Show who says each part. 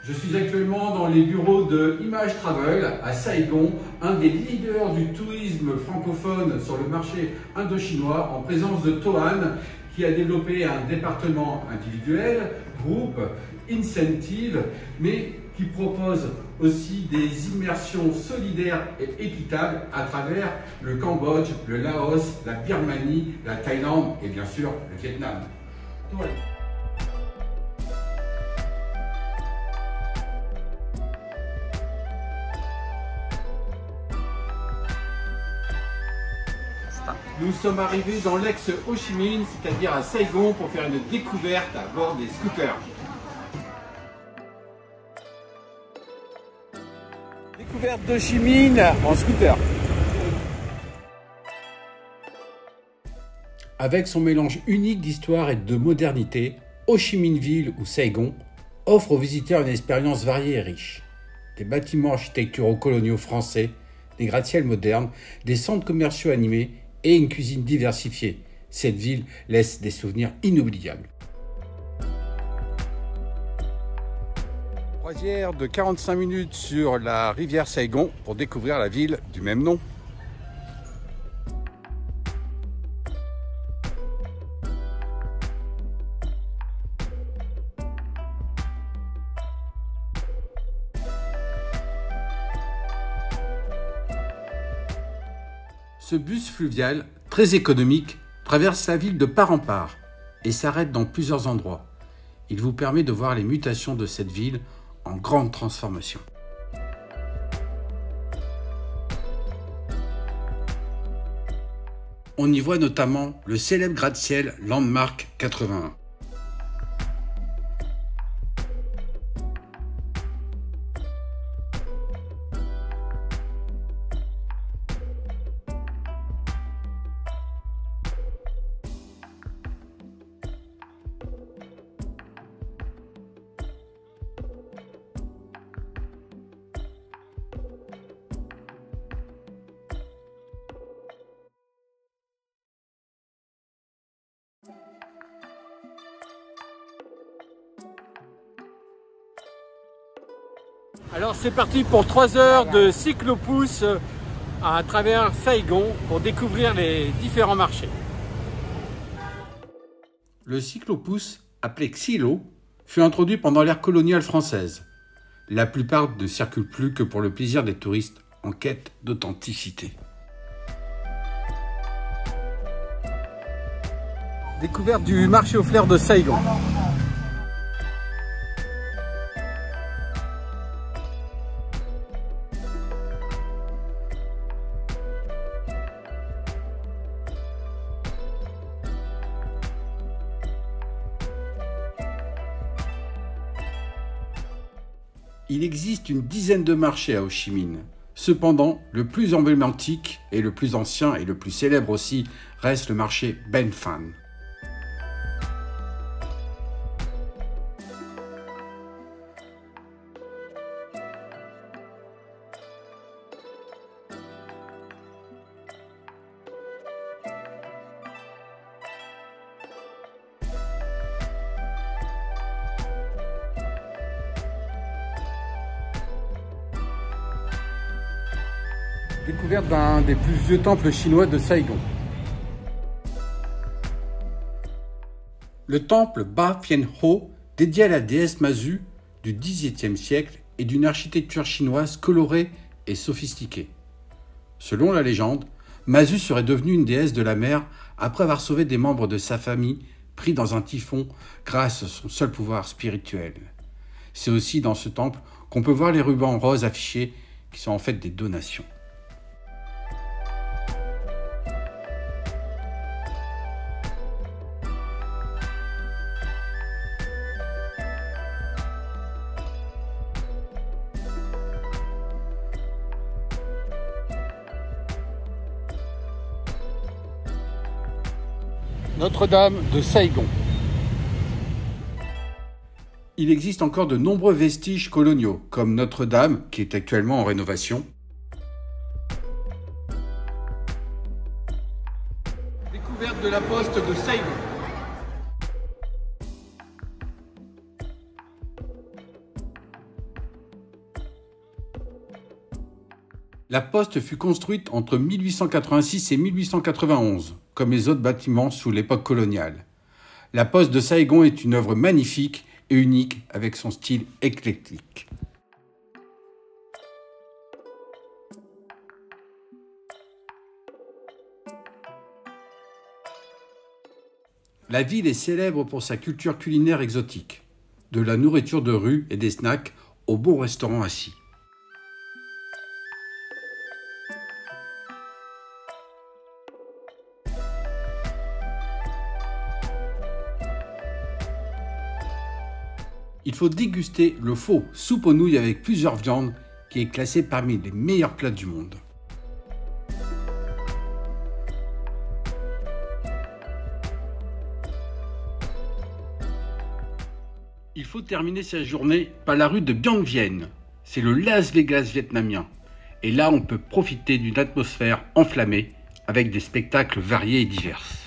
Speaker 1: Je suis actuellement dans les bureaux de Image Travel à Saigon, un des leaders du tourisme francophone sur le marché indo-chinois, en présence de Toan, qui a développé un département individuel, groupe, incentive, mais qui propose aussi des immersions solidaires et équitables à travers le Cambodge, le Laos, la Birmanie, la Thaïlande et bien sûr le Vietnam. Toan. Nous sommes arrivés dans l'ex-Ho Chi Minh, c'est-à-dire à Saigon, pour faire une découverte à bord des scooters. Découverte d'Ho Chi Minh en scooter. Avec son mélange unique d'histoire et de modernité, Ho Chi Minh Ville ou Saigon offre aux visiteurs une expérience variée et riche. Des bâtiments architecturaux coloniaux français, des gratte-ciels modernes, des centres commerciaux animés et une cuisine diversifiée. Cette ville laisse des souvenirs inoubliables. Croisière de 45 minutes sur la rivière Saigon pour découvrir la ville du même nom. Ce bus fluvial, très économique, traverse la ville de part en part et s'arrête dans plusieurs endroits. Il vous permet de voir les mutations de cette ville en grande transformation. On y voit notamment le célèbre gratte-ciel Landmark 81. Alors c'est parti pour 3 heures de cyclopousse à travers Saigon pour découvrir les différents marchés. Le cyclopousse, appelé Xilo, fut introduit pendant l'ère coloniale française. La plupart ne circulent plus que pour le plaisir des touristes en quête d'authenticité. Découverte du marché aux fleurs de Saigon. Il existe une dizaine de marchés à Ho Chi Minh. Cependant, le plus emblématique et le plus ancien et le plus célèbre aussi reste le marché Ben Phan. Découverte d'un des plus vieux temples chinois de Saigon. Le temple Ba Phien Ho, dédié à la déesse Mazu du XVIIe siècle, est d'une architecture chinoise colorée et sophistiquée. Selon la légende, Mazu serait devenue une déesse de la mer après avoir sauvé des membres de sa famille pris dans un typhon grâce à son seul pouvoir spirituel. C'est aussi dans ce temple qu'on peut voir les rubans roses affichés qui sont en fait des donations. Notre-Dame de Saigon. Il existe encore de nombreux vestiges coloniaux, comme Notre-Dame, qui est actuellement en rénovation. Découverte de la poste de Saigon. La poste fut construite entre 1886 et 1891, comme les autres bâtiments sous l'époque coloniale. La poste de Saigon est une œuvre magnifique et unique avec son style éclectique. La ville est célèbre pour sa culture culinaire exotique, de la nourriture de rue et des snacks aux bons restaurants assis. Il faut déguster le pho, soupe aux nouilles avec plusieurs viandes, qui est classé parmi les meilleurs plats du monde. Il faut terminer sa journée par la rue de Bien Vien. C'est le Las Vegas vietnamien. Et là, on peut profiter d'une atmosphère enflammée avec des spectacles variés et divers.